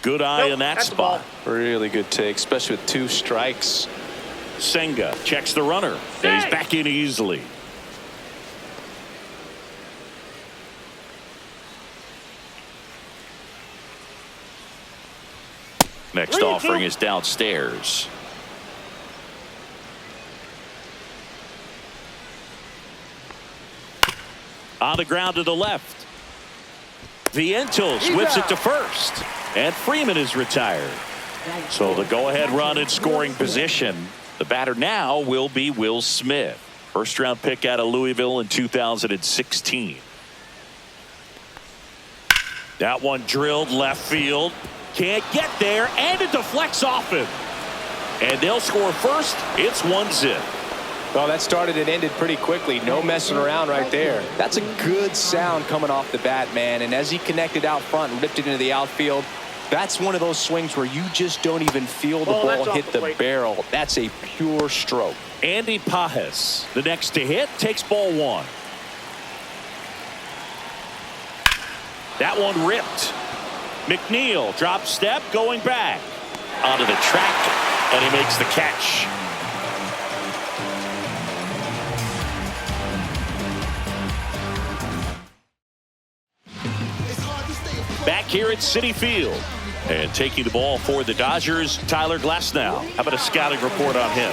Good eye on that spot. Really good take, especially with 2 strikes. Senga checks the runner. And he's back in easily. Next offering is downstairs. On the ground to the left. Vientos whips it to first. And Freeman is retired. So the go-ahead run in scoring position. The batter now will be Will Smith. First-round pick out of Louisville in 2016. That one drilled left field. Can't get there, and it deflects off him. And they'll score first. It's 1-0. Well, that started and ended pretty quickly. No messing around right there. That's a good sound coming off the bat, man. And as he connected out front and ripped it into the outfield, that's one of those swings where you just don't even feel the ball hit the barrel. That's a pure stroke. Andy Pajes, the next to hit, takes ball 1. That one ripped. McNeil drop step going back onto the track, and he makes the catch. Back here at Citi Field, and taking the ball for the Dodgers, Tyler Glasnow. How about a scouting report on him?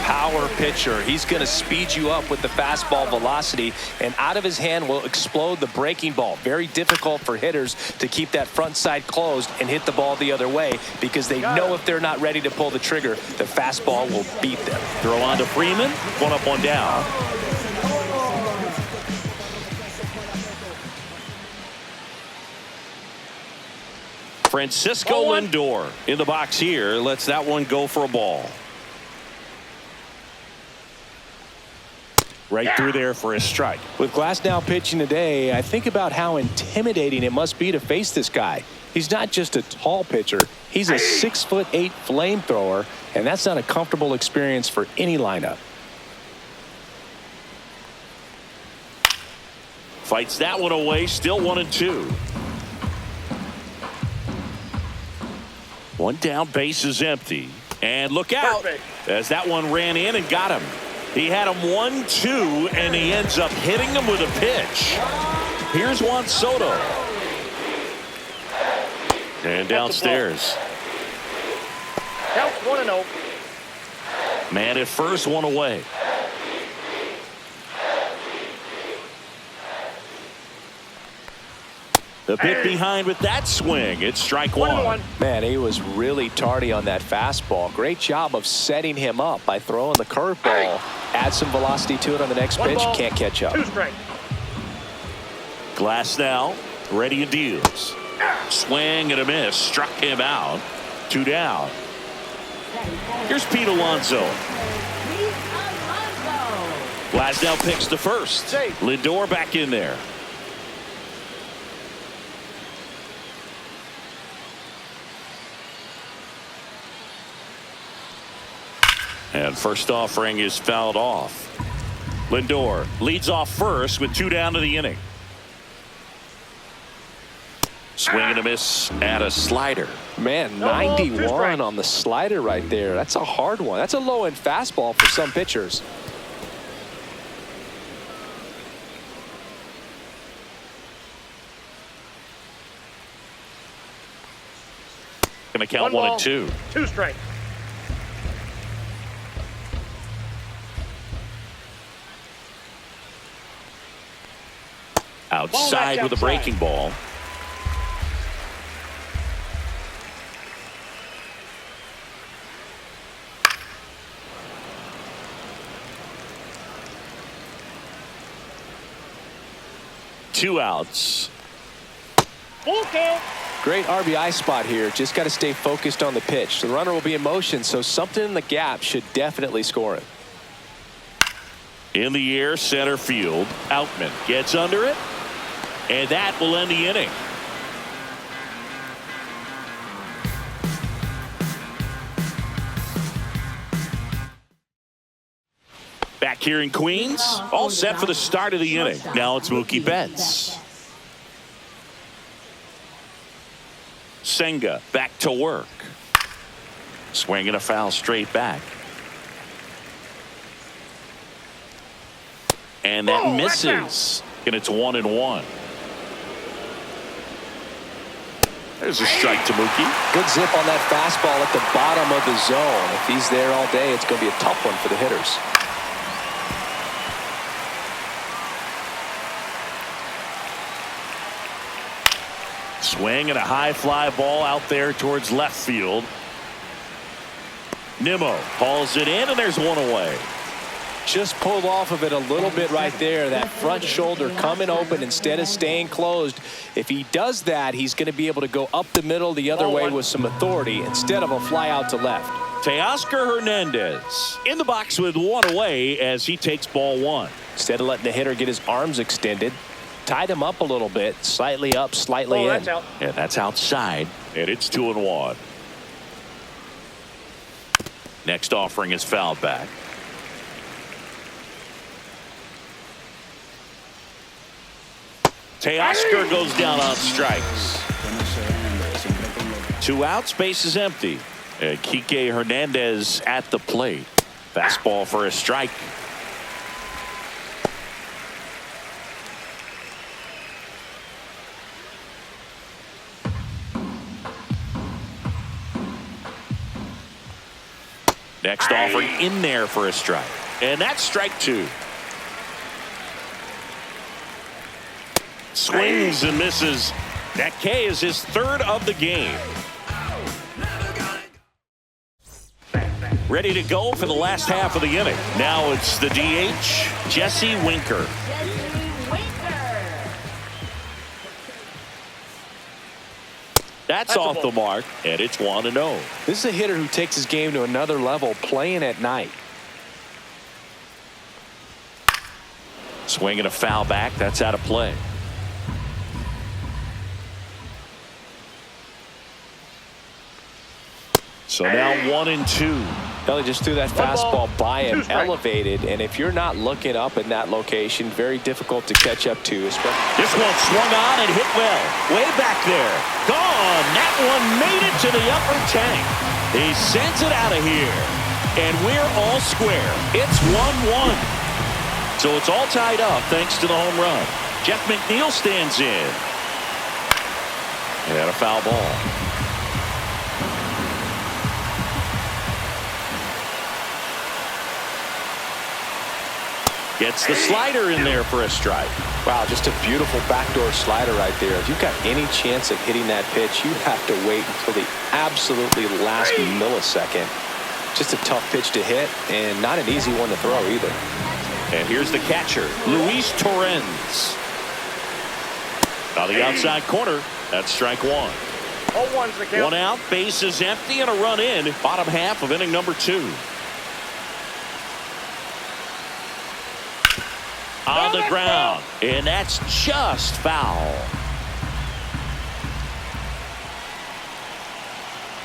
Power pitcher. He's going to speed you up with the fastball velocity, and out of his hand will explode the breaking ball. Very difficult for hitters to keep that front side closed and hit the ball the other way, because they know if they're not ready to pull the trigger, the fastball will beat them. Throw on to Freeman. 1 up, 1 down. Francisco Lindor in the box here. Lets that one go for a ball. Right through there for a strike. With Glasnow pitching today, I think about how intimidating it must be to face this guy. He's not just a tall pitcher. He's a 6'8" flamethrower, and that's not a comfortable experience for any lineup. Fights that one away. Still 1-2. 1 down, base is empty. And look out as that one ran in and got him. He had him 1-2, and he ends up hitting him with a pitch. Here's Juan Soto. And downstairs. Counts 1-0. Man at first, 1 away. The bit behind with that swing. It's strike 1. Man, he was really tardy on that fastball. Great job of setting him up by throwing the curveball. Add some velocity to it on the next pitch. Can't catch up. 2 strikes. Glasnow ready and deals. Swing and a miss. Struck him out. 2 down. Here's Pete Alonso. Glasnow picks the first. Lindor back in there. And first offering is fouled off. Lindor leads off first with 2 down to the inning. Swing and a miss at a slider. Man, 91 on the slider right there. That's a hard one. That's a low-end fastball for some pitchers. Going to count 1-2. 2 strikes. Outside with a breaking ball. Two outs. Okay. Great RBI spot here. Just got to stay focused on the pitch. The runner will be in motion, so something in the gap should definitely score it. In the air, center field. Outman gets under it. And that will end the inning. Back here in Queens, all set for the start of the inning. Now it's Mookie Betts. Senga back to work. Swinging a foul straight back. And that misses. And it's 1-1. There's a strike to Mookie. Good zip on that fastball at the bottom of the zone. If he's there all day, it's going to be a tough one for the hitters. Swing and a high fly ball out there towards left field. Nimmo hauls it in, and there's one away. Just pulled off of it a little bit right there. That front shoulder coming open instead of staying closed. If he does that, he's going to be able to go up the middle the other way with some authority instead of a fly out to left. Teoscar Hernandez in the box with one away as he takes ball one. Instead of letting the hitter get his arms extended, tied him up a little bit, slightly up, slightly in. That's out. And that's outside, and it's 2-1. Next offering is fouled back. Teoscar goes down on strikes. 2 outs, base is empty. And Kike Hernandez at the plate. Fastball for a strike. Next offering in there for a strike. And that's strike 2. Swings and misses. That K is his 3rd of the game. Ready to go for the last half of the inning. Now it's the DH, Jesse Winker. That's off the mark, and it's 1-0. This is a hitter who takes his game to another level playing at night. Swinging a foul back. That's out of play. So now 1-2. Belly just threw that fastball by him, elevated, and if you're not looking up in that location, very difficult to catch up to. This one swung on and hit well. Way back there. Gone. That one made it to the upper tank. He sends it out of here. And we're all square. It's 1-1. So it's all tied up thanks to the home run. Jeff McNeil stands in. And a foul ball. Gets the slider in there for a strike. Wow, just a beautiful backdoor slider right there. If you've got any chance of hitting that pitch, you have to wait until the absolutely last millisecond. Just a tough pitch to hit and not an easy one to throw either. And here's the catcher, Luis Torrens. On the outside corner, that's strike 1. 0-1's the count. 1 out, base is empty, and a run in. Bottom half of inning number 2. On the ground, and that's just foul.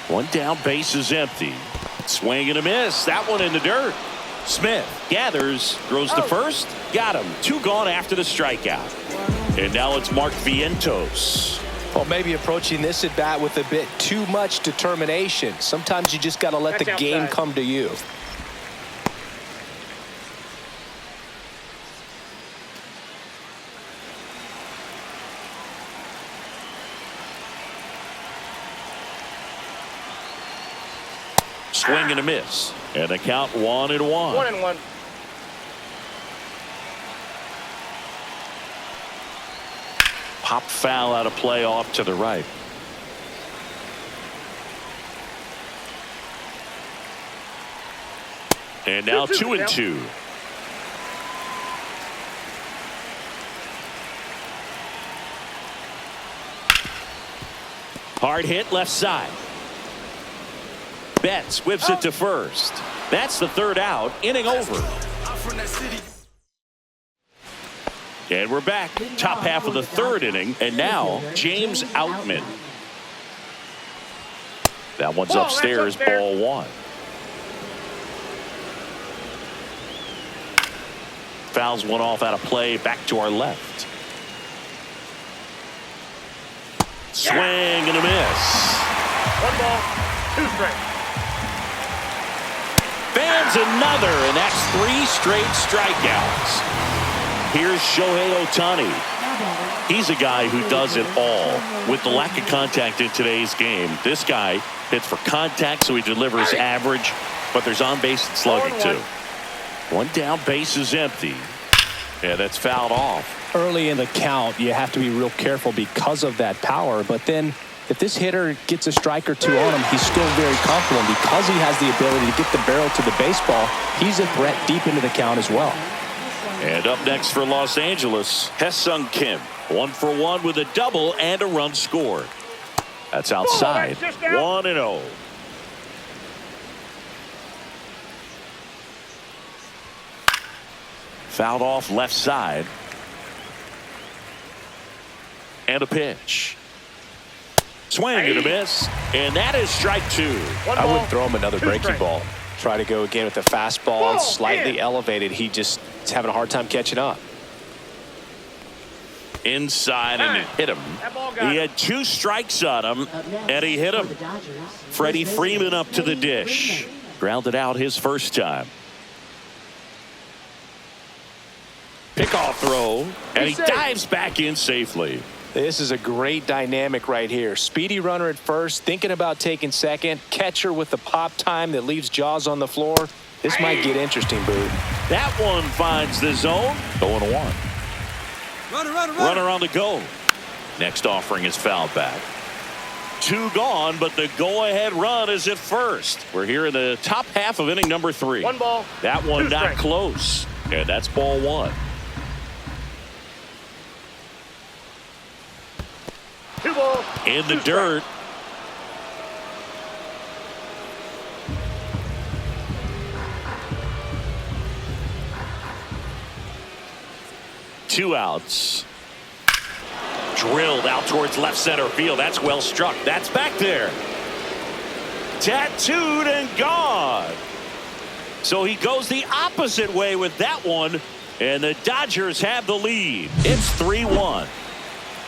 1 down, base is empty. Swing and a miss. That one in the dirt. Smith gathers, throws to first. Got him. 2 gone after the strikeout. And now it's Mark Vientos. Well, maybe approaching this at bat with a bit too much determination. Sometimes you just got to let the game come to you. Swing and a miss. And the count 1-1. 1-1. Pop foul out of play off to the right. And now 2-2. Hard hit left side. Betts whips it to first. That's the 3rd out. Inning over. And we're back. Top half of the 3rd inning. And now James Outman. That one's upstairs. Ball 1. Fouls one off out of play. Back to our left. Swing and a miss. 1 ball, 2 strikes. Fans another, and that's 3 straight strikeouts. Here's Shohei Ohtani. He's a guy who does it all. With the lack of contact in today's game, this guy hits for contact, so he delivers average, but there's on-base and slugging too. 1 down, base is empty. Yeah, that's fouled off. Early in the count, you have to be real careful because of that power, but then if this hitter gets a strike or 2 on him, he's still very comfortable. And because he has the ability to get the barrel to the baseball, he's a threat deep into the count as well. And up next for Los Angeles, Hae-Sung Kim. 1 for 1 with a double and a run scored. That's outside. 1-0. Fouled off left side. And a pitch. Swing and a miss. And that is strike 2. I wouldn't throw him another breaking ball. Try to go again with the fastball, slightly elevated. He just is having a hard time catching up. Inside, and it hit him. He had 2 strikes on him, and he hit him. Freddie Freeman up to the dish. Grounded out his first time. Pickoff throw, and he dives back in safely. This is a great dynamic right here. Speedy runner at first, thinking about taking second. Catcher with the pop time that leaves Jaws on the floor. This might get interesting, Boo. That one finds the zone. 0-1. Runner on the go. Next offering is fouled back. 2 gone, but the go-ahead run is at first. We're here in the top half of inning number 3. 1 ball. That one 2 not strikes. close. And that's ball 1. 2 balls. In the 2 dirt. strikes. Two outs. Drilled out towards left center field. That's well struck. That's back there. Tattooed and gone. So he goes the opposite way with that one. And the Dodgers have the lead. It's 3-1.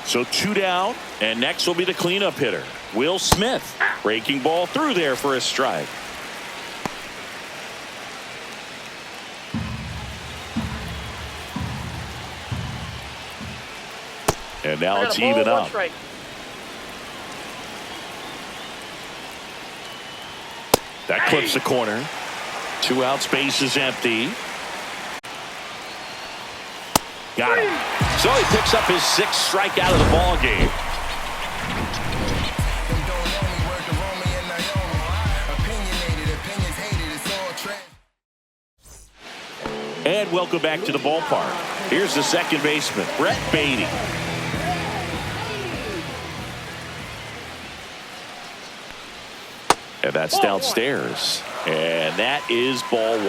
So 2 down. And next will be the cleanup hitter, Will Smith. Breaking ball through there for a strike. And now it's even up. Strike. That clips the corner. 2 out, space is empty. Got him. So he picks up his 6th strikeout of the ball game. And welcome back to the ballpark. Here's the second baseman, Brett Beatty. And that's downstairs. And that is ball 1.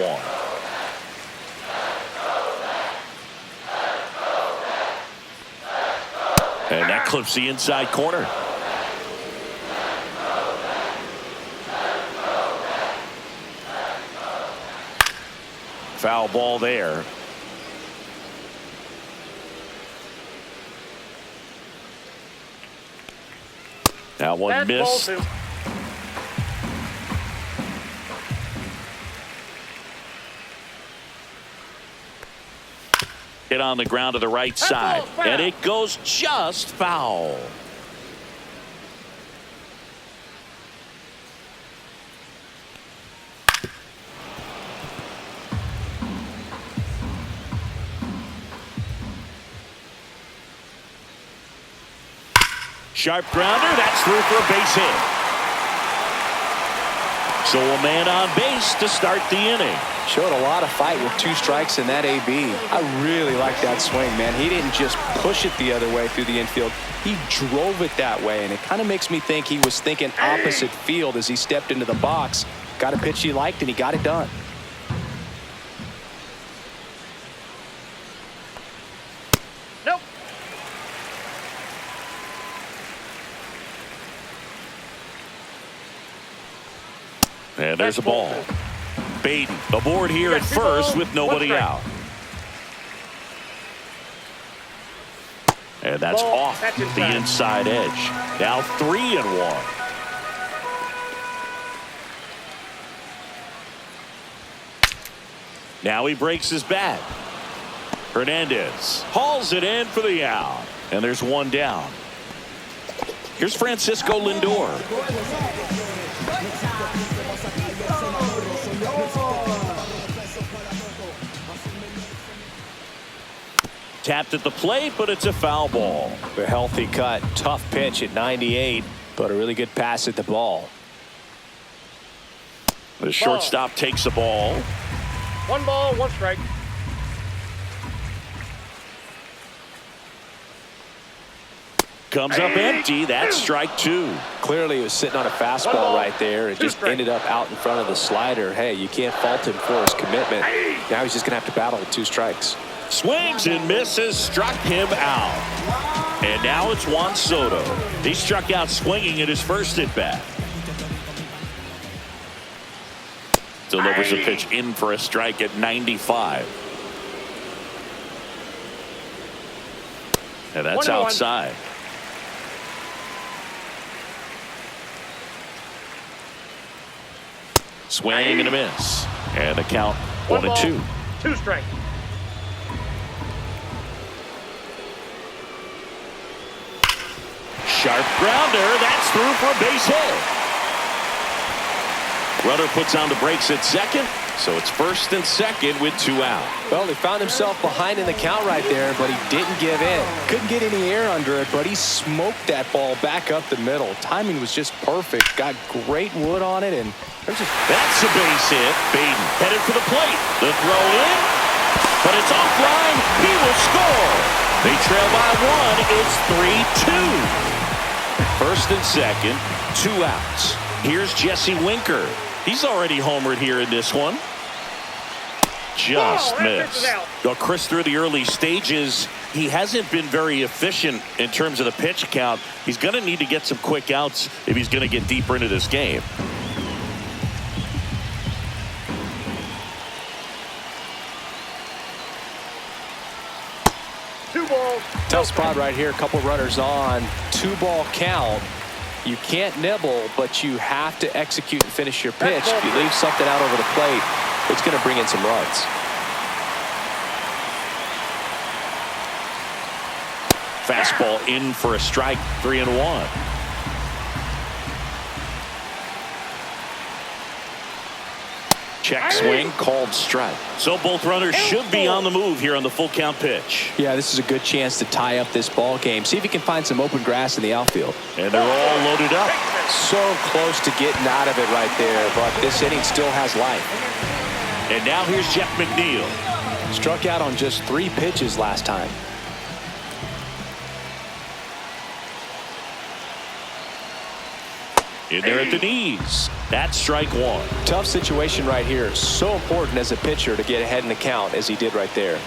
And that clips the inside corner. Foul ball there. That one That's missed. ball 2. Hit on the ground to the right side. And it goes just foul. Sharp grounder. That's through for a base hit. So a man on base to start the inning. Showed a lot of fight with 2 strikes in that AB. I really like that swing, man. He didn't just push it the other way through the infield. He drove it that way, and it kind of makes me think he was thinking opposite field as he stepped into the box. Got a pitch he liked, and he got it done. Nope. And there's a ball. Beatty aboard here at first with nobody out. And that's Ball, off that's the inside edge. Now 3-1. Now he breaks his bat. Hernandez hauls it in for the out. And there's one down. Here's Francisco Lindor. Tapped at the plate, but it's a foul ball. A healthy cut. Tough pitch at 98, but a really good pass at the ball. The shortstop takes the ball. 1 ball, 1 strike. Comes up empty. That's strike 2. Clearly he was sitting on a fastball right there and just ended up out in front of the slider. Hey, you can't fault him for his commitment. Now he's just going to have to battle with 2 strikes. Swings and misses, struck him out. And now it's Juan Soto. He struck out swinging at his first at bat. Delivers a pitch in for a strike at 95. And that's outside. Swing and a miss. And the count 1-2. 2 strikes. Sharp grounder. That's through for a base hit. Runner puts on the brakes at second. So it's first and second with 2 out. Well, he found himself behind in the count right there, but he didn't give in. Couldn't get any air under it, but he smoked that ball back up the middle. Timing was just perfect. Got great wood on it, and that's a base hit. Baden headed for the plate. The throw in, but it's offline. He will score. They trail by 1. It's 3-2. First and second, 2 outs. Here's Jesse Winker. He's already homered here in this one. Just missed. Well, Chris, through the early stages, he hasn't been very efficient in terms of the pitch count. He's going to need to get some quick outs if he's going to get deeper into this game. Tough spot right here. A couple runners on. 2-ball count. You can't nibble, but you have to execute and finish your pitch. If you leave something out over the plate, it's going to bring in some runs. Fastball in for a strike. 3-1. Check swing, called strike. So both runners should be on the move here on the full count pitch. Yeah, this is a good chance to tie up this ball game. See if he can find some open grass in the outfield. And they're all loaded up. So close to getting out of it right there, but this inning still has life. And now here's Jeff McNeil. Struck out on just 3 pitches last time. In there at the knees. That's strike 1. Tough situation right here. So important as a pitcher to get ahead in the count as he did right there.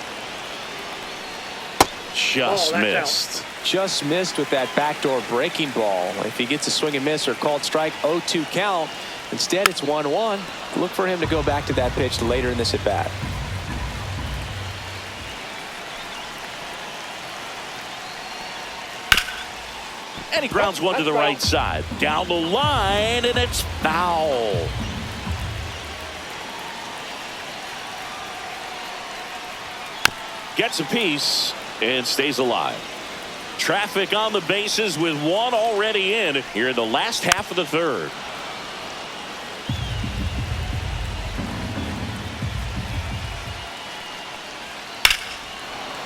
Just missed. Just missed with that backdoor breaking ball. If he gets a swing and miss or called strike, 0-2 count. Instead, it's 1-1. Look for him to go back to that pitch later in this at bat. And he grounds one to the right side. Down the line, and it's foul. Gets a piece and stays alive. Traffic on the bases with 1 already in here in the last half of the 3rd.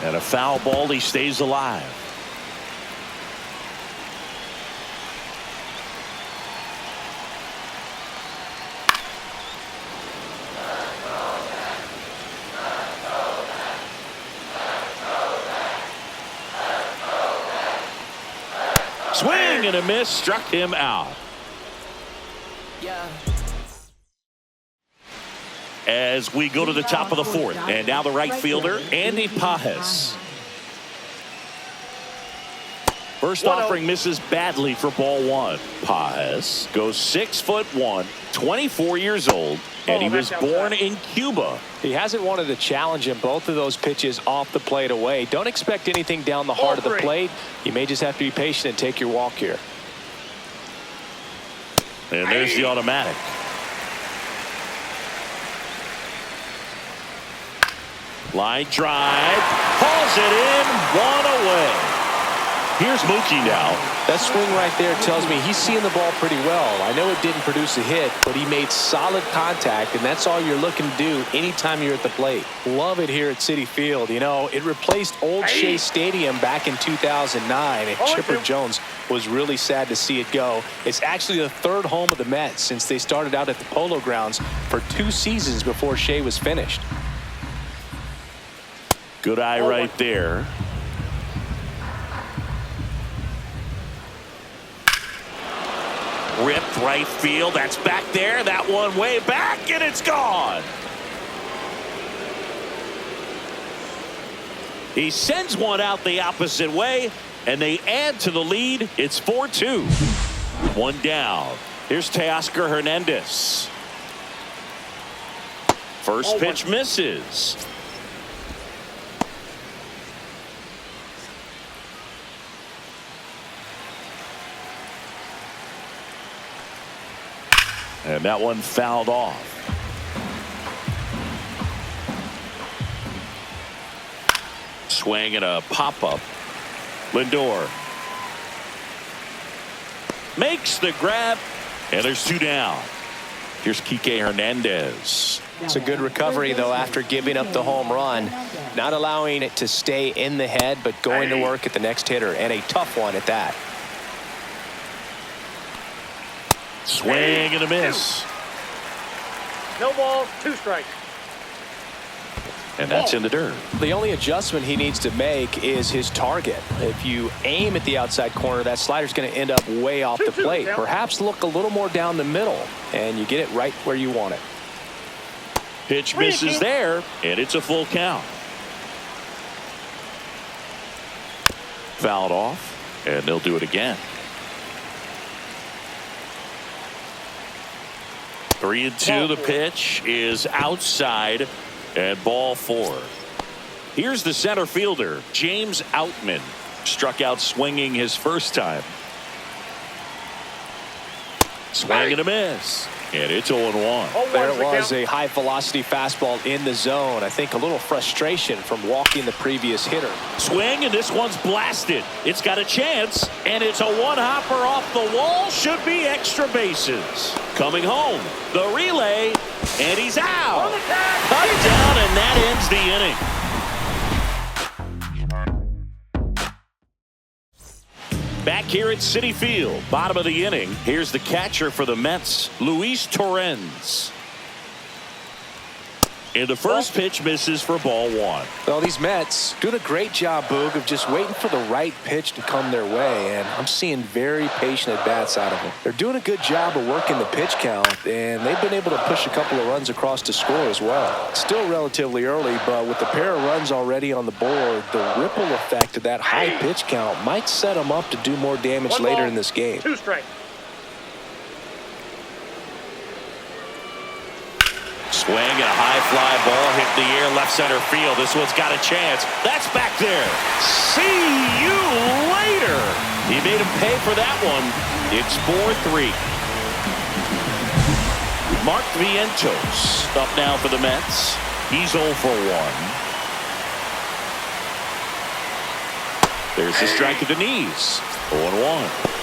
And a foul ball. He stays alive. Swing and a miss, struck him out. As we go to the top of the 4th, and now the right fielder, Andy Pajes. First offering misses badly for ball one. Paz goes 6'1", 24 years old, and he was born in Cuba. He hasn't wanted to challenge him. Both of those pitches off the plate away. Don't expect anything down the heart of the plate. You may just have to be patient and take your walk here. And there's the automatic. Line drive, hauls it in, one away. Here's Mookie now. That swing right there tells me he's seeing the ball pretty well. I know it didn't produce a hit, but he made solid contact, and that's all you're looking to do anytime you're at the plate. Love it here at Citi Field. You know, it replaced Old Shea Stadium back in 2009, and Chipper Jones was really sad to see it go. It's actually the third home of the Mets since they started out at the Polo Grounds for 2 seasons before Shea was finished. Good eye right there. Ripped right field. That's back there. That one way back, and it's gone. He sends one out the opposite way, and they add to the lead. It's 4-2. One down. Here's Teoscar Hernandez. First pitch misses. And that one fouled off. Swing and a pop-up. Lindor makes the grab, and there's 2 down. Here's Kike Hernandez. It's a good recovery, though, after giving up the home run. Not allowing it to stay in the head, but going to work at the next hitter, and a tough one at that. Swing and a miss. No balls, 2 strikes. And that's in the dirt. The only adjustment he needs to make is his target. If you aim at the outside corner, that slider's going to end up way off the plate. Perhaps look a little more down the middle, and you get it right where you want it. Pitch misses there, and it's a full count. Fouled off, and they'll do it again. 3-2. The pitch is outside, and ball 4. Here's the center fielder, James Outman. Struck out swinging his first time. Swing and a miss. And it's 0-1. There it was, a high velocity fastball in the zone. I think a little frustration from walking the previous hitter. Swing, and this one's blasted. It's got a chance, and it's a one-hopper off the wall. Should be extra bases. Coming home, the relay, and he's out. Cut down, and that ends the inning. Back here at Citi Field, bottom of the inning. Here's the catcher for the Mets, Luis Torrens. And the first pitch misses for ball 1. Well, these Mets doing a great job, Boog, of just waiting for the right pitch to come their way, and I'm seeing very patient at-bats out of them. They're doing a good job of working the pitch count, and they've been able to push a couple of runs across to score as well. It's still relatively early, but with the pair of runs already on the board, the ripple effect of that high pitch count might set them up to do more damage later in this game. 2 strikes. Swing and a high fly ball hit the air left center field. This one's got a chance. That's back there. See you later. He made him pay for that one. It's 4-3. Mark Vientos up now for the Mets. He's 0 for 1. There's the strike at the knees. 0-1.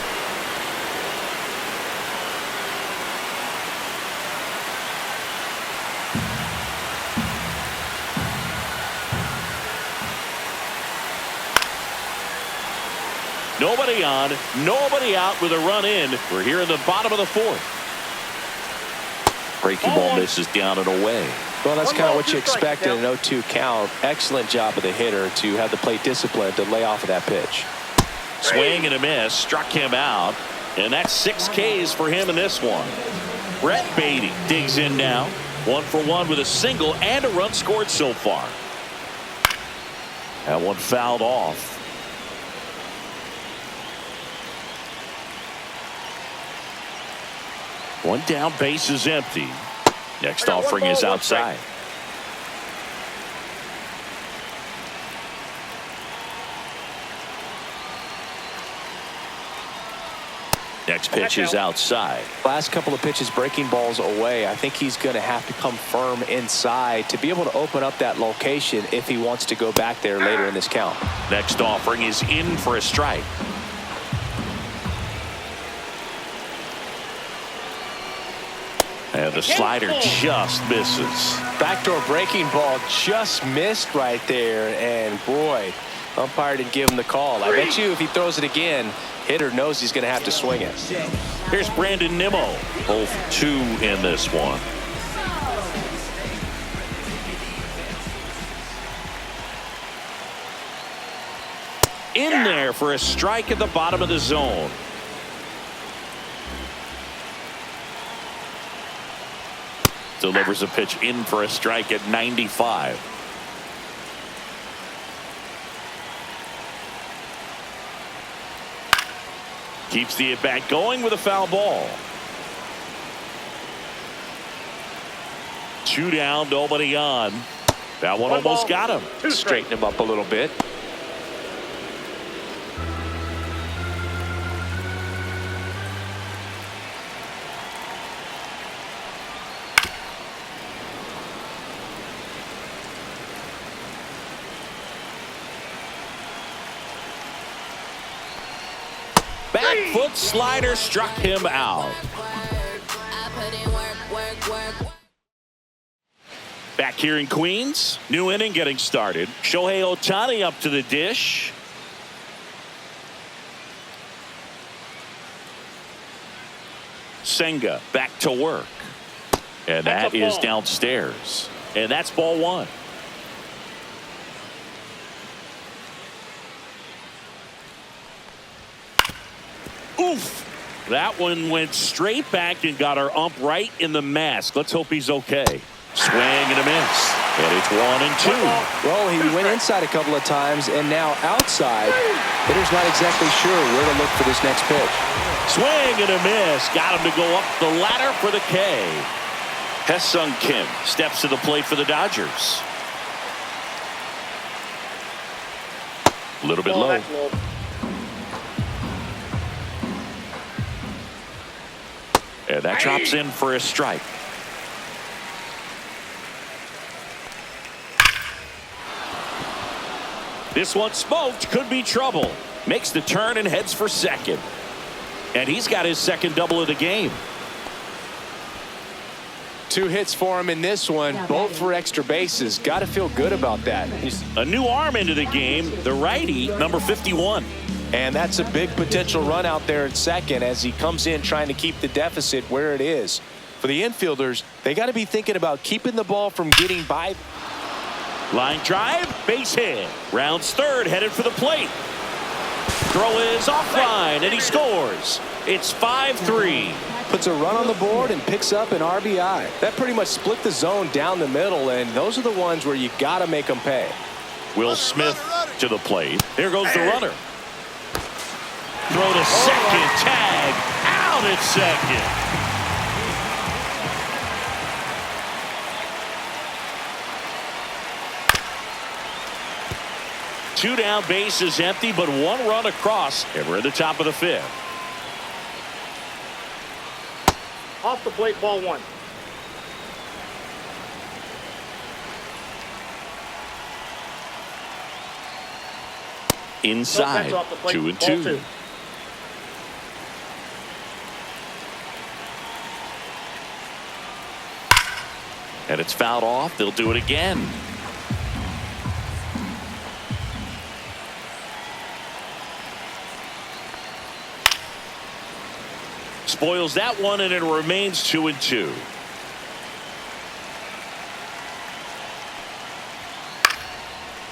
Nobody on, nobody out with a run in. We're here in the bottom of the 4th. Breaking ball misses down and away. Well, that's kind of what you expect in an 0-2 count. Excellent job of the hitter to have the plate discipline to lay off of that pitch. Swing and a miss, struck him out, and that's 6 Ks for him in this one. Brett Beatty digs in now. 1 for 1 with a single and a run scored so far. That one fouled off. One down, base is empty. Next offering is outside. Next pitch is outside. Last couple of pitches breaking balls away. I think he's going to have to come firm inside to be able to open up that location if he wants to go back there later in this count. Next offering is in for a strike. And the slider just misses. Backdoor breaking ball just missed right there. And boy, umpire didn't give him the call. I bet you if he throws it again, hitter knows he's going to have to swing it. Here's Brandon Nimmo. Both 2 in this one. In there for a strike at the bottom of the zone. Delivers a pitch in for a strike at 95. Keeps the at-bat going with a foul ball. 2 down, nobody on. That one almost got him. Straighten him up a little bit. Back foot slider struck him out. Back here in Queens, new inning getting started. Shohei Ohtani up to the dish. Senga back to work. And that is downstairs. And that's ball 1. Oof. That one went straight back and got our ump right in the mask. Let's hope he's okay. Swing and a miss. And it's 1 and 2. Well, he went inside a couple of times and now outside. Hitter's not exactly sure where to look for this next pitch. Swing and a miss. Got him to go up the ladder for the K. Hesung Kim steps to the plate for the Dodgers. A little bit low. And that drops in for a strike. This one smoked, could be trouble. Makes the turn and heads for second. And he's got his second double of the game. 2 hits for him in this one, both for extra bases. Got to feel good about that. A new arm into the game, the righty, number 51. And that's a big potential run out there at second as he comes in trying to keep the deficit where it is. For the infielders, they got to be thinking about keeping the ball from getting by. Line drive, base hit. Rounds third, headed for the plate. Throw is offline, and he scores. It's 5-3. Puts a run on the board and picks up an RBI. That pretty much split the zone down the middle, and those are the ones where you got to make them pay. Will Smith to the plate. There goes the runner. Throw to second, tag, out at second. Two down, base is empty, but 1 run across, and we're at the top of the 5th. Off the plate, ball 1. Inside, 2 and 2. And it's fouled off. They'll do it again. Spoils that one, and it remains 2 and 2.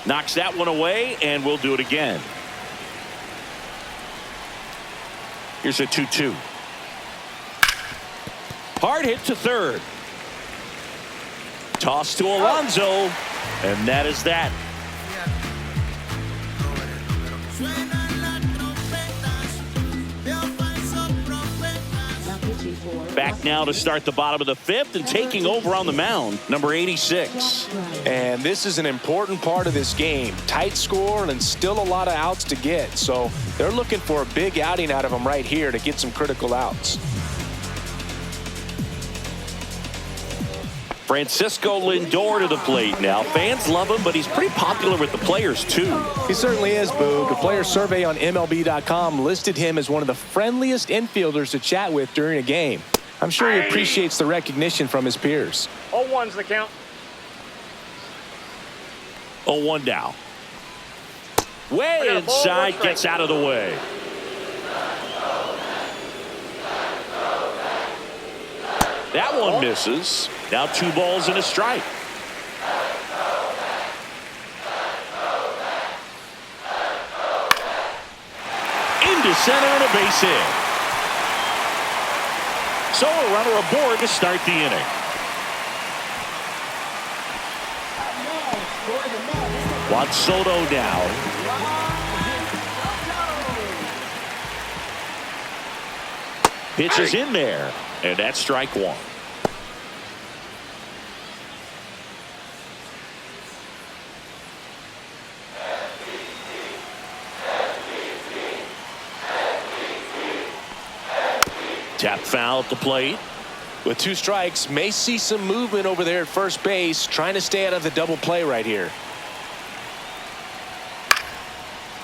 Knocks that one away, and we'll do it again. Here's a 2-2. Hard hit to third. Toss to Alonso, and that is that. For Back now to start the bottom of the fifth, and taking over on the mound, number 86. And this is an important part of this game. Tight score and still a lot of outs to get. So they're looking for a big outing out of him right here to get some critical outs. Francisco Lindor to the plate now. Fans love him, but he's pretty popular with the players, too. He certainly is, Boog. A player survey on MLB.com listed him as one of the friendliest infielders to chat with during a game. I'm sure he appreciates the recognition from his peers. 0-1's the count. 0-1 now. Way inside, gets out of the way. That one misses. Now 2 balls and a strike. Into center and a base hit. So a runner aboard to start the inning. Juan Soto down. Pitch is in there, and that's strike 1. Tap foul at the plate. With 2 strikes, may see some movement over there at first base, trying to stay out of the double play right here.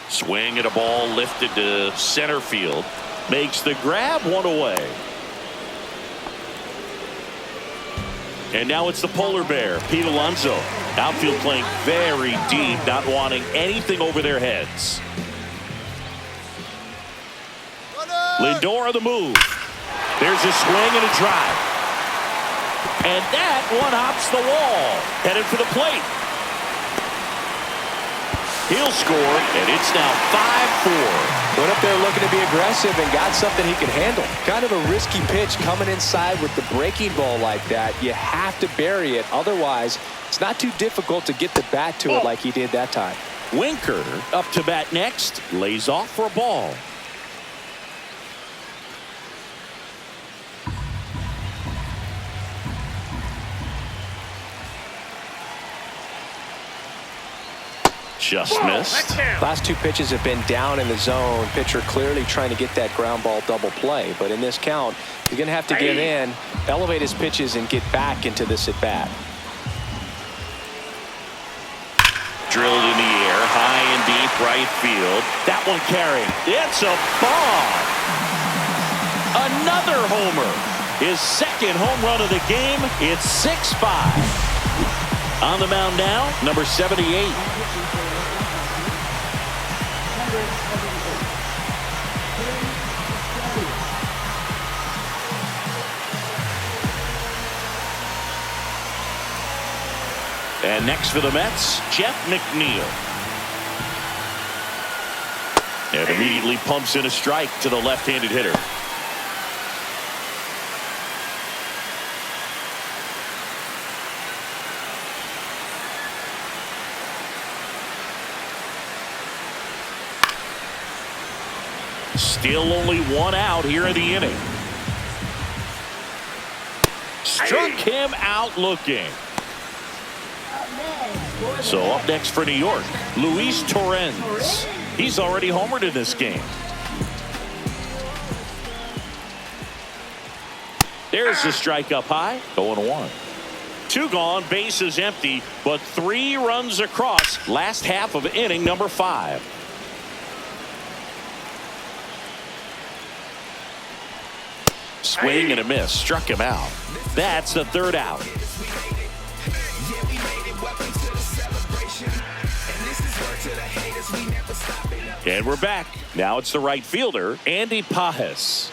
Swing at a ball lifted to center field. Makes the grab, 1 away. And now it's the polar bear, Pete Alonso. Outfield playing very deep, not wanting anything over their heads. Lindor on the move. There's a swing and a drive. And that one hops the wall. Headed for the plate. He'll score, and it's now 5-4. Went up there looking to be aggressive and got something he could handle. Kind of a risky pitch coming inside with the breaking ball like that. You have to bury it. Otherwise, it's not too difficult to get the bat to it like he did that time. Winker up to bat next. Lays off for a ball. Just missed. Last 2 pitches have been down in the zone. Pitcher clearly trying to get that ground ball double play. But in this count, he's going to have to give in, elevate his pitches, and get back into this at bat. Drilled in the air, high and deep right field. That one carrying. It's a bomb. Another homer. His 2nd home run of the game. It's 6-5. On the mound now, number 78. And next for the Mets, Jeff McNeil. And immediately pumps in a strike to the left-handed hitter. Still only 1 out here in the inning. Struck him out looking. So up next for New York, Luis Torrens. He's already homered in this game. There's the strike up high, 0-1. 2 gone, bases empty, but 3 runs across. Last half of inning number 5. Swing and a miss, struck him out. That's the 3rd out. And we're back. Now it's the right fielder, Andy Pajes.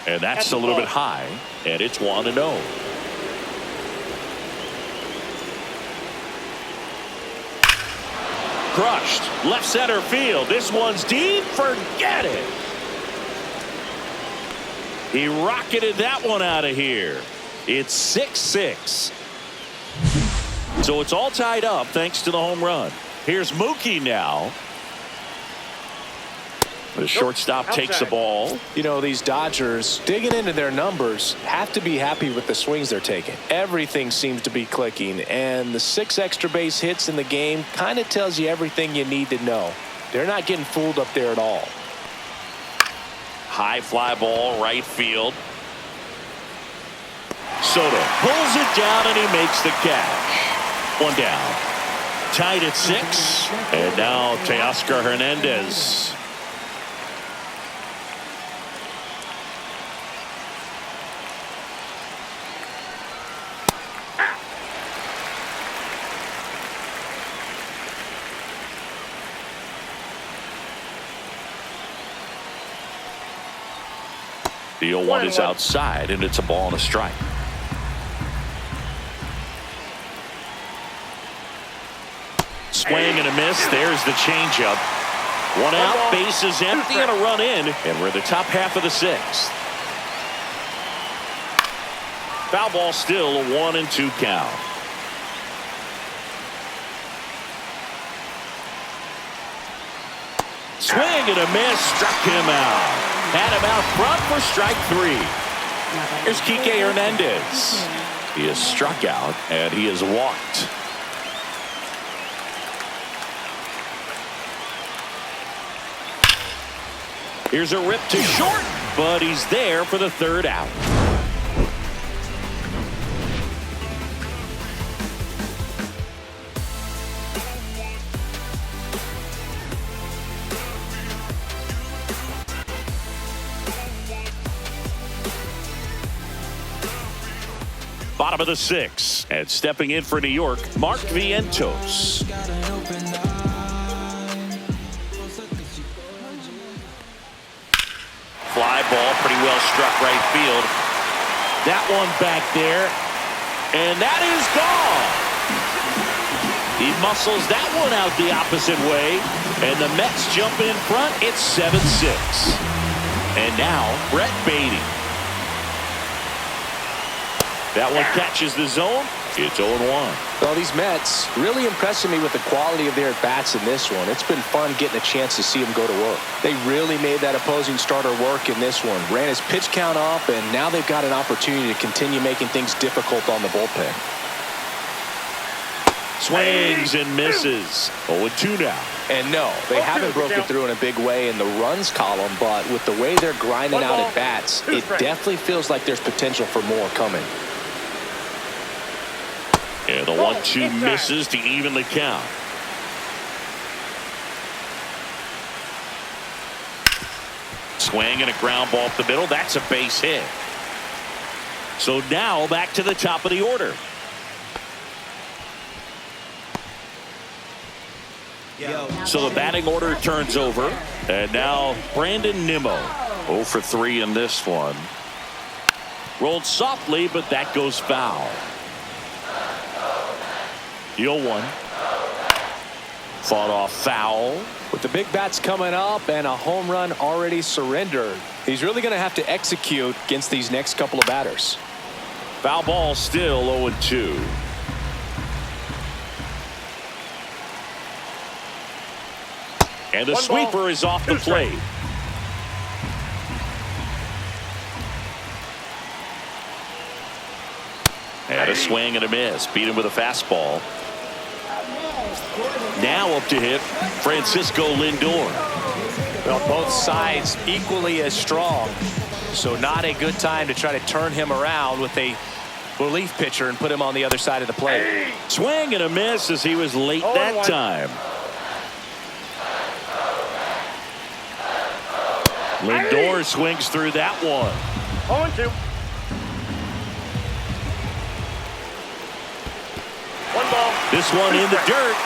And that's a little bit high, and it's 1-0. Crushed, left center field. This one's deep, forget it. He rocketed that one out of here. It's 6-6. So it's all tied up thanks to the home run. Here's Mookie now. The shortstop takes the ball. You know, these Dodgers, digging into their numbers, have to be happy with the swings they're taking. Everything seems to be clicking, and the 6 extra base hits in the game kind of tells you everything you need to know. They're not getting fooled up there at all. High fly ball, right field. Soto pulls it down, and he makes the catch. 1 down. Tied at 6, and now Teoscar Hernandez. The 0-1 is outside, and it's a ball and a strike. Swing and a miss. There's the changeup. 1 out, bases empty, and a run in, and we're in the top half of the 6th. Foul ball, still a 1-2 count. Swing and a miss, struck him out. Had him out front for strike 3. Here's Kike Hernandez. He is struck out, and he is walked. Here's a rip to short, but he's there for the 3rd out. Bottom of the 6th, and stepping in for New York, Mark Vientos. Fly ball, pretty well struck right field. That one back there, and that is gone. He muscles that one out the opposite way, and the Mets jump in front. It's 7-6. And now Brett Beatty. That one catches the zone. It's 0-1. Well, these Mets really impressing me with the quality of their at-bats in this one. It's been fun getting a chance to see them go to work. They really made that opposing starter work in this one. Ran his pitch count up, and now they've got an opportunity to continue making things difficult on the bullpen. Swings and misses. 0-2 now. And no, they haven't broken through in a big way in the runs column, but with the way they're grinding out at bats, it definitely feels like there's potential for more coming. And the 1-2 misses to even the count. Swing and a ground ball up the middle. That's a base hit. So now back to the top of the order. So the batting order turns over. And now Brandon Nimmo. 0 for 3 in this one. Rolled softly, but that goes foul. The 0-1. Fought off foul. With the big bats coming up and a home run already surrendered, he's really going to have to execute against these next couple of batters. Foul ball, still 0-2. And the sweeper is off the plate. And a swing and a miss. Beat him with a fastball. Now up to hit Francisco Lindor. Well, both sides equally as strong. So not a good time to try to turn him around with a relief pitcher and put him on the other side of the plate. Swing and a miss as he was late that time. Lindor swings through that one. 0-2. 1 ball. This one in the dirt.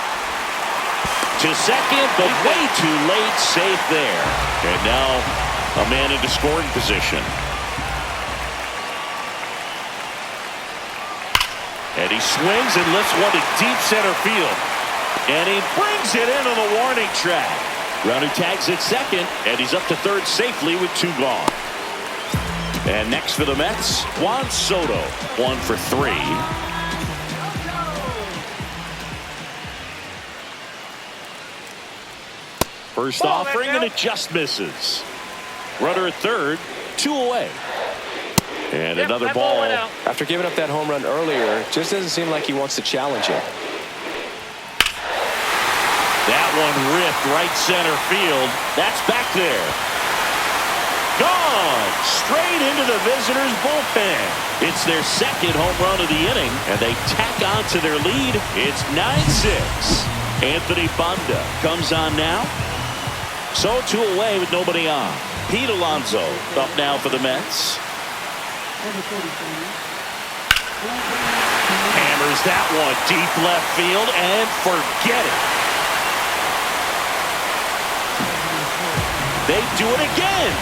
To second, but way too late. Safe there. And now a man into scoring position. And he swings and lifts one to deep center field. And he brings it into the warning track. Runner tags at second, and he's up to third safely with 2 gone. And next for the Mets, Juan Soto, 1 for 3. First Ball, offering, man, and it just misses. Runner at third, 2 away. And Yep, another that ball went ball. out. After giving up that home run earlier, it just doesn't seem like he wants to challenge it. That one ripped right center field. That's back there. Gone straight into the visitors' bullpen. It's their second home run of the inning, and they tack on to their lead. It's 9-6. Anthony Banda comes on now. So 2 away with nobody on. Pete Alonso up now for the Mets. Hammers that one deep left field and forget it. They do it again.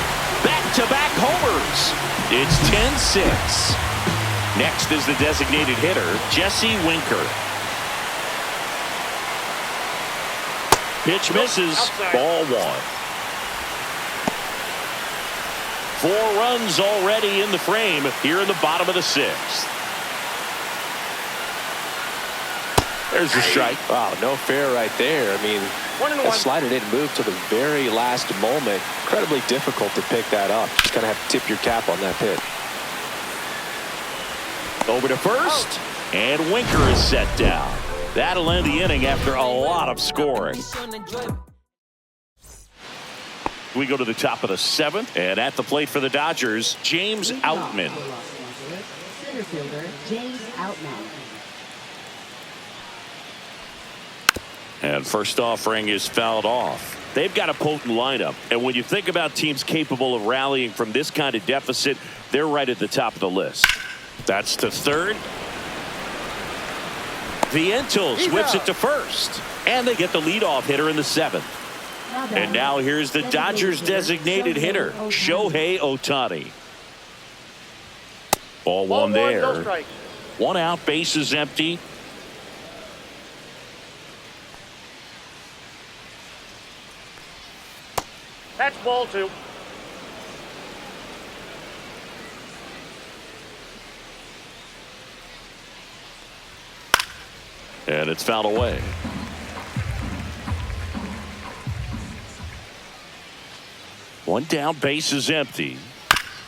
Back-to-back homers. It's 10-6. Next is the designated hitter, Jesse Winker. Pitch misses. Outside. Ball 1. 4 runs already in the frame here in the bottom of the 6th. There's the strike. Wow, no fair right there. I mean, 1-1. that slider didn't move to the very last moment. Incredibly difficult to pick that up. Just kind of have to tip your cap on that pitch. Over to first, and Winker is set down. That'll end the inning after a lot of scoring. We go to the top of the 7th, and at the plate for the Dodgers, James Outman. Center fielder James Outman. And first offering is fouled off. They've got a potent lineup, and when you think about teams capable of rallying from this kind of deficit, they're right at the top of the list. That's to third. Vientos whips it to first, and they get the leadoff hitter in the 7th. And now here's the Dodgers designated hitter, Shohei Ohtani. Ball 1 No there. strike. 1 out, bases empty. That's ball 2. And it's fouled away. One down, base is empty.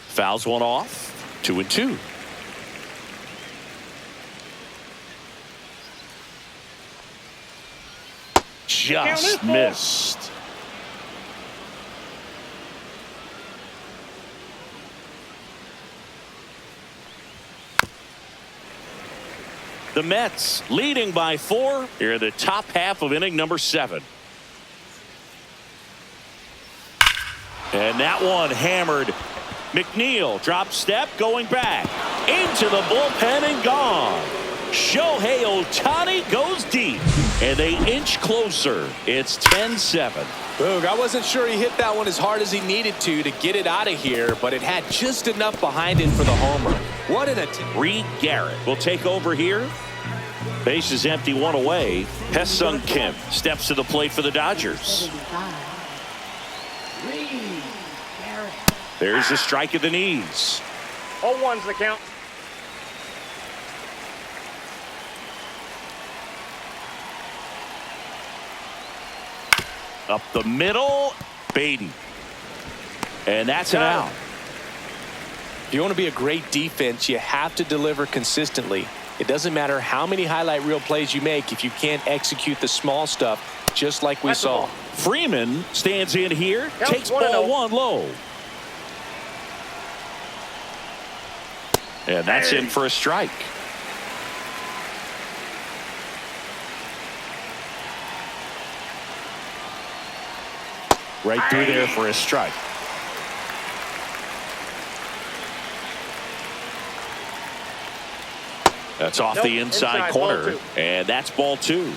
Fouls one off. 2-2. Just missed. The Mets leading by 4 here in the top half of inning number 7. And that one hammered. McNeil drop step going back into the bullpen and gone. Shohei Ohtani goes deep and they inch closer. It's 10-7. Boog, I wasn't sure he hit that one as hard as he needed to get it out of here, but it had just enough behind it for the homer. What an attempt. Reed Garrett will take over here. Base is empty, 1 away. Hesung Kim steps to the plate for the Dodgers. There's the strike at the knees. 0-1's the count. Up the middle, Baden. And that's an out. If you want to be a great defense, you have to deliver consistently. It doesn't matter how many highlight reel plays you make if you can't execute the small stuff, just like we saw. Freeman stands in here, Counts takes ball 1-0. 1 low. And that's in for a strike. Right through there for a strike. That's off the inside corner, and that's ball 2.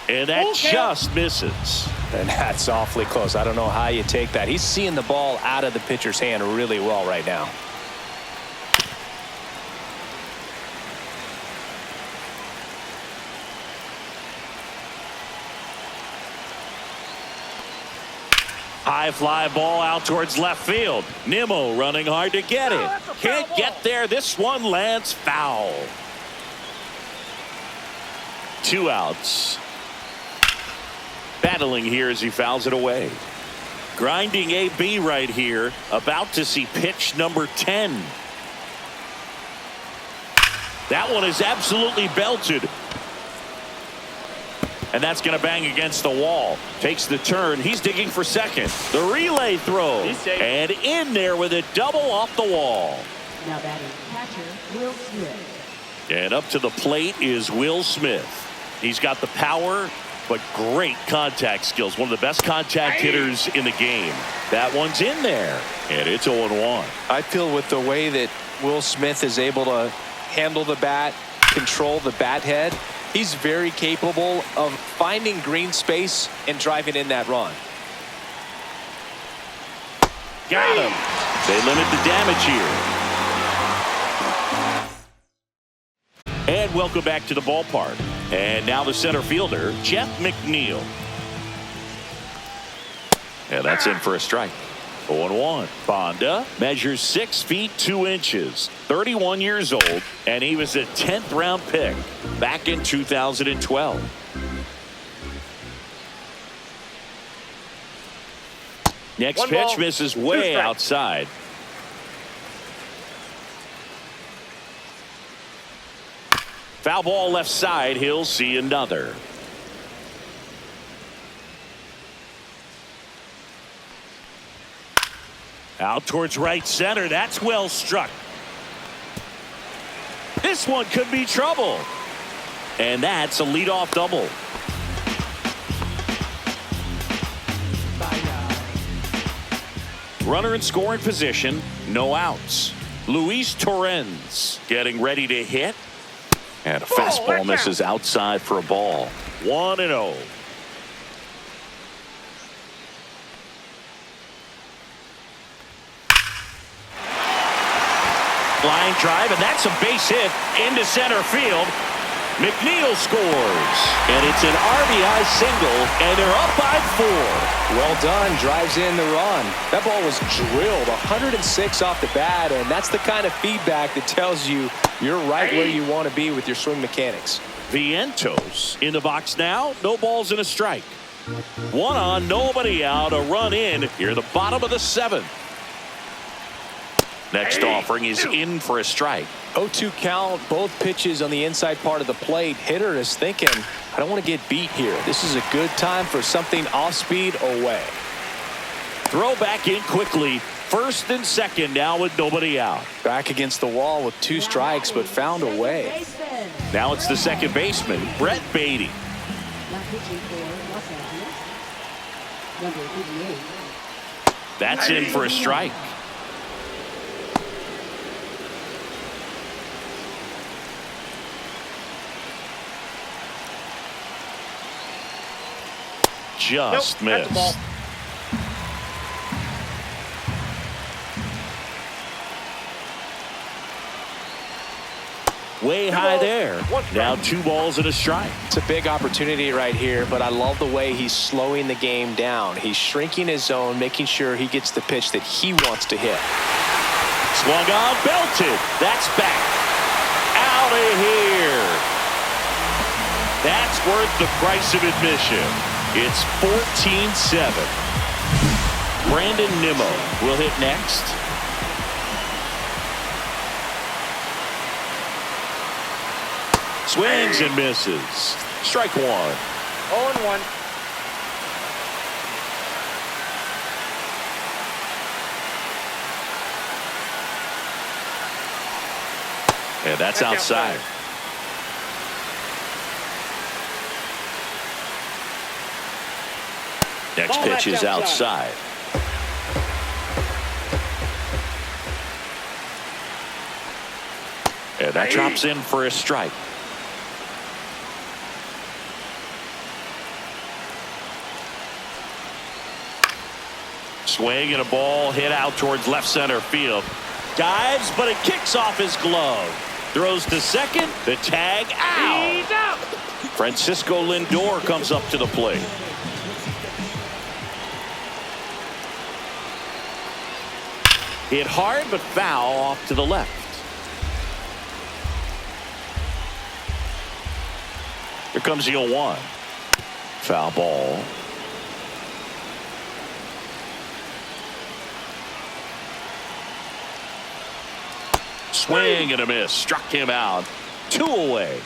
And that just misses. And that's awfully close. I don't know how you take that. He's seeing the ball out of the pitcher's hand really well right now. High fly ball out towards left field. Nimmo running hard to get it. Can't get there. This one lands foul. 2 outs. Battling here as he fouls it away. Grinding AB right here. About to see pitch number 10. That one is absolutely belted. And that's going to bang against the wall. Takes the turn. He's digging for second. The relay throw. And in there with a double off the wall. Now batting catcher, Will Smith. And up to the plate is Will Smith. He's got the power, but great contact skills. One of the best contact hitters in the game. That one's in there. And it's 0-1. I feel with the way that Will Smith is able to handle the bat, control the bat head, he's very capable of finding green space and driving in that run. Got him. They limit the damage here. And welcome back to the ballpark. And now the center fielder, Jeff McNeil. And that's in for a strike. 0-1. Bonda measures 6 feet 2 inches, 31 years old, and he was a 10th round pick back in 2012. Next One pitch ball, misses 2 way strikes. outside. Foul ball left side. He'll see another. Out towards right center. That's well struck. This one could be trouble. And that's a leadoff double. Runner in scoring position. No outs. Luis Torrens getting ready to hit. And a fastball misses outside for a ball. 1-0. Line drive, and that's a base hit into center field. McNeil scores, and it's an RBI single, and they're up by 4. Well done. Drives in the run. That ball was drilled 106 off the bat, and that's the kind of feedback that tells you you're right where you want to be with your swing mechanics. Vientos in the box now. No balls and a strike. 1 on, nobody out. A run in here in the bottom of the 7th. Next offering is in for a strike. 0-2 count, both pitches on the inside part of the plate. Hitter is thinking, I don't want to get beat here. This is a good time for something off speed away. Throw back in quickly. First and second now with nobody out. Back against the wall with 2 strikes, but found a way. Now it's the second baseman, Brett Beatty. Now pitching for Los Angeles, number 88. That's in for a strike. Just Nope, that's a ball. missed. Way high there. Now 2 balls and a strike. It's a big opportunity right here, but I love the way he's slowing the game down. He's shrinking his zone, making sure he gets the pitch that he wants to hit. Swung on, belted. That's back. Out of here. That's worth the price of admission. It's 14-7. Brandon Nimmo will hit next. Swings and misses. Strike 1. 0-1. And that's outside. Next pitch is outside. And that drops in for a strike. Swing and a ball hit out towards left center field. Dives, but it kicks off his glove. Throws to second. The tag out. He's out. Francisco Lindor comes up to the plate. Hit hard, but foul off to the left. Here comes the 0-1. Foul ball. Swing and a miss. Struck him out. 2 away.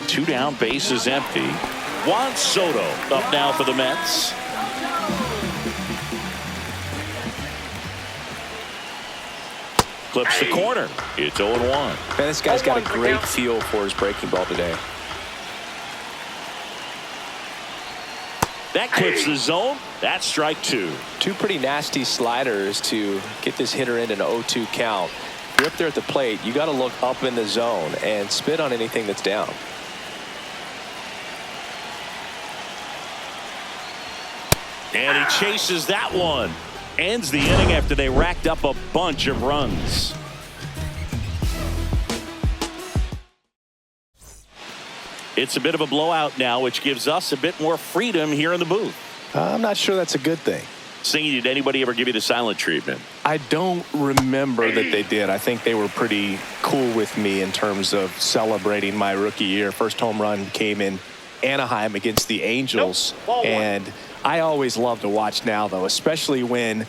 2 down, bases empty. Juan Soto up now for the Mets. Clips the corner. It's 0-1. Man, this guy's got a great feel for his breaking ball today. That clips the zone. That's strike 2. 2 pretty nasty sliders to get this hitter in an 0-2 count. If you're up there at the plate, you got to look up in the zone and spit on anything that's down. And he chases that one. Ends the inning after they racked up a bunch of runs. It's a bit of a blowout now, which gives us a bit more freedom here in the booth. I'm not sure that's a good thing. Singing, did anybody ever give you the silent treatment? I don't remember that they did. I think they were pretty cool with me in terms of celebrating my rookie year. First home run came in Anaheim against the Angels. Nope. And I always love to watch now, though, especially when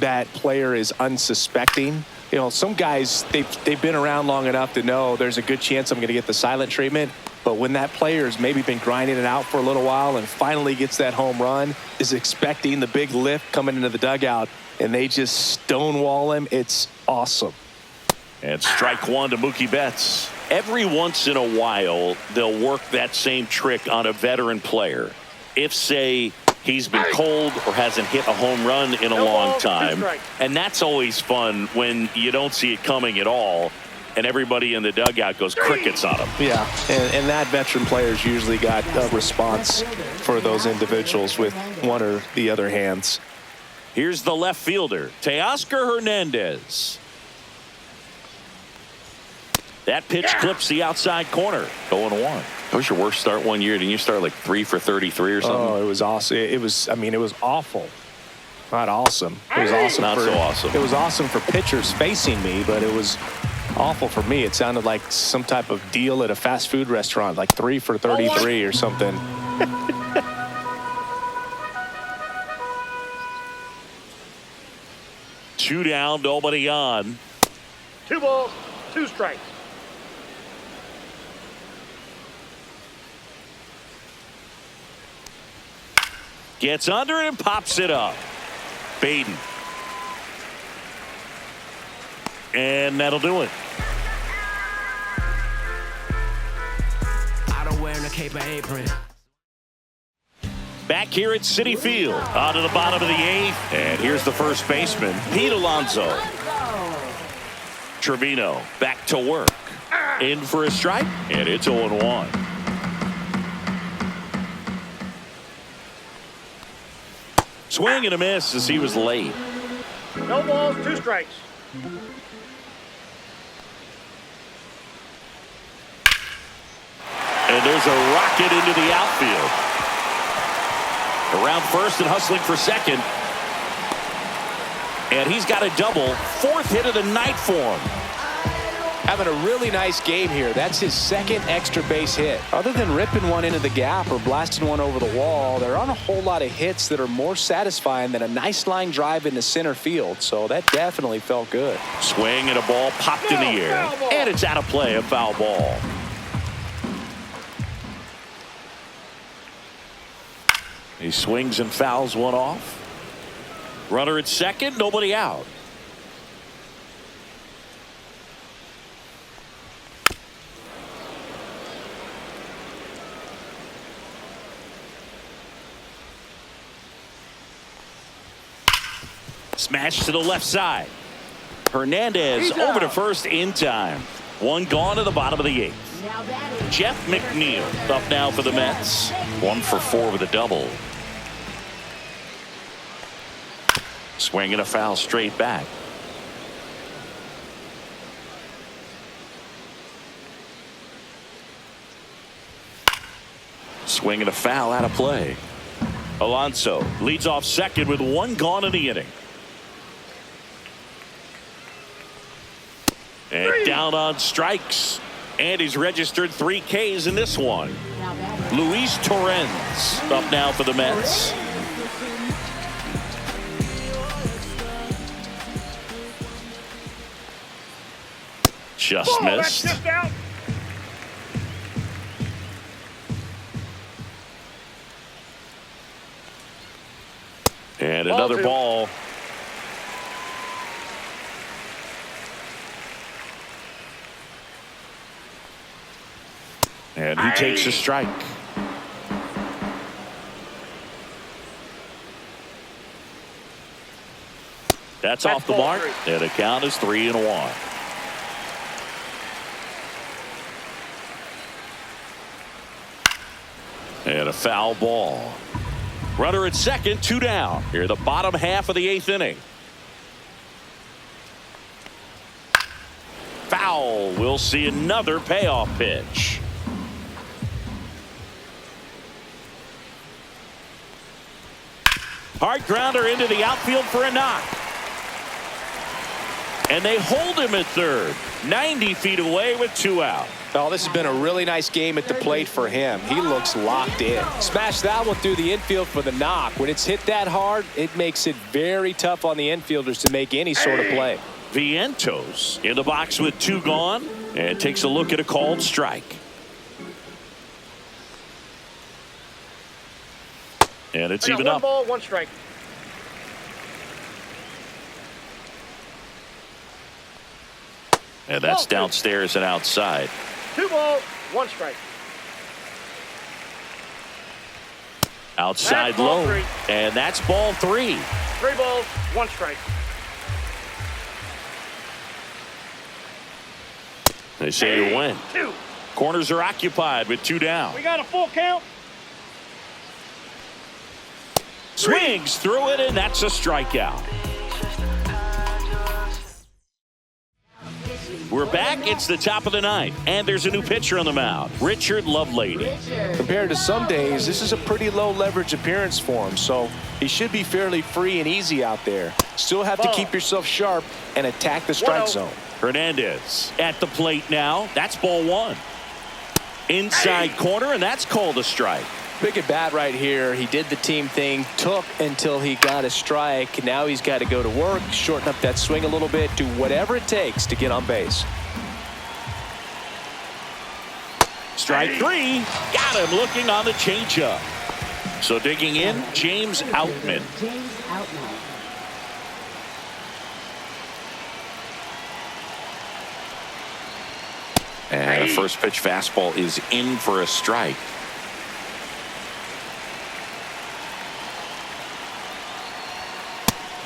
that player is unsuspecting. You know, some guys, they've been around long enough to know there's a good chance I'm going to get the silent treatment. But when that player's maybe been grinding it out for a little while and finally gets that home run, is expecting the big lift coming into the dugout, and they just stonewall him, it's awesome. And strike 1 to Mookie Betts. Every once in a while, they'll work that same trick on a veteran player. If, say, he's been cold or hasn't hit a home run in a long time. And that's always fun when you don't see it coming at all. And everybody in the dugout goes crickets on him. Yeah, and that veteran player's usually got a response for those individuals with one or the other hands. Here's the left fielder, Teoscar Hernandez. That pitch clips the outside corner. 0-1. That was your worst start one year. Didn't you start like 3 for 33 or something? Oh, it was awesome. It was awful. Not awesome. It was awesome. Not so awesome. It was awesome for pitchers facing me, but it was awful for me. It sounded like some type of deal at a fast food restaurant, like 3 for 33 or something. Two down, nobody on. 2 balls, 2 strikes. Gets under it and pops it up. Baden. And that'll do it. I don't wear a cape or apron. Back here at Citi Field, on to the bottom of the 8th. And here's the first baseman, Pete Alonso. Trevino back to work. In for a strike, and it's 0-1. Swing and a miss as he was late. No balls, 2 strikes. And there's a rocket into the outfield. Around first and hustling for second. And he's got a double. 4th hit of the night for him. Having a really nice game here. That's his 2nd extra base hit. Other than ripping one into the gap or blasting one over the wall, there aren't a whole lot of hits that are more satisfying than a nice line drive into center field. So that definitely felt good. Swing and a ball popped in the air. And it's out of play, a foul ball. He swings and fouls one off. Runner at second, nobody out. Smash to the left side. Hernandez over to first in time. One gone to the bottom of the 8th. Jeff McNeil up now for the Mets. 1 for 4 with a double. Swing and a foul straight back. Swing and a foul out of play. Alonso leads off second with 1 gone in the inning. And down on strikes. And he's registered 3 Ks in this one. Now batting. Luis Torrens up now for the Mets. Just That's missed. just out. And Ball another 2. ball. And he takes a strike. That's off the ball mark. 3. And the count is 3-1. And a foul ball. Runner at second, 2 down. Here, the bottom half of the 8th inning. Foul. We'll see another payoff pitch. Hard grounder into the outfield for a knock. And they hold him at third. 90 feet away with 2 out. Oh, this has been a really nice game at the plate for him. He looks locked in. Smash that one through the infield for the knock. When it's hit that hard, it makes it very tough on the infielders to make any sort of play. Vientos in the box with 2 gone and takes a look at a called strike. And it's even 1 up. ball, 1 strike. And that's Ball 2. downstairs and outside. 2 balls, 1 strike. Outside That's ball low. 3. And that's ball 3. 3 balls, 1 strike. They say you win. 2. Corners are occupied with 2 down. We got a full count. Swings through it, and that's a strikeout. We're back. It's the top of the 9th, and there's a new pitcher on the mound, Richard Lovelady. Compared to some days, this is a pretty low leverage appearance for him, so he should be fairly free and easy out there. Still have to keep yourself sharp and attack the strike zone. Hernandez at the plate now. That's ball 1. Inside corner, and that's called a strike. Big at bat right here. He did the team thing, took until he got a strike. Now he's got to go to work, shorten up that swing a little bit, do whatever it takes to get on base. Strike 3. Got him looking on the changeup. So digging in, James Outman. James Outman. And a first pitch fastball is in for a strike.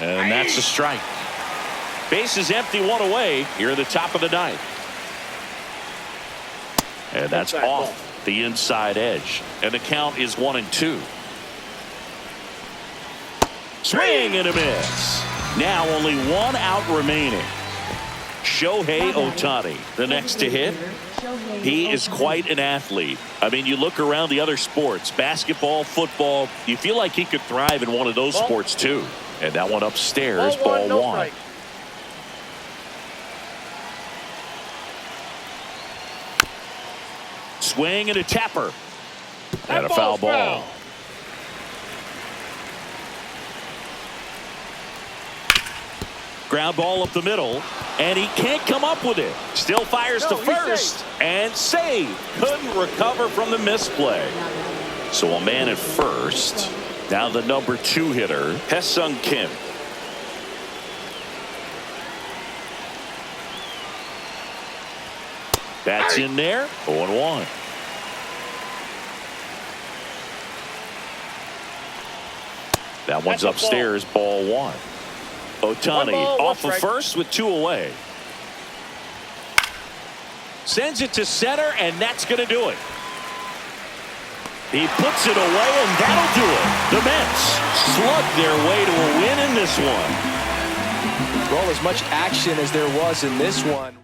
And that's a strike. Base is empty, 1 away. Here at the top of the 9th. And that's off the inside edge. And the count is 1-2. Swing and a miss. Now only 1 out remaining. Shohei Ohtani, the next to hit. He is quite an athlete. I mean, you look around the other sports, basketball, football, you feel like he could thrive in one of those sports too. And that one upstairs, ball 1. Swing and a tapper. And a foul ball. Ground ball up the middle, and he can't come up with it. Still fires to first, and save. Couldn't recover from the misplay. So a man at first. Now the number 2 hitter, Hae-Sung Kim. That's in there, 0-1. That one's upstairs, ball 1. Ohtani off of first with 2 away. Sends it to center, and that's going to do it. He puts it away, and that'll do it. The Mets slug their way to a win in this one. Well, as much action as there was in this one.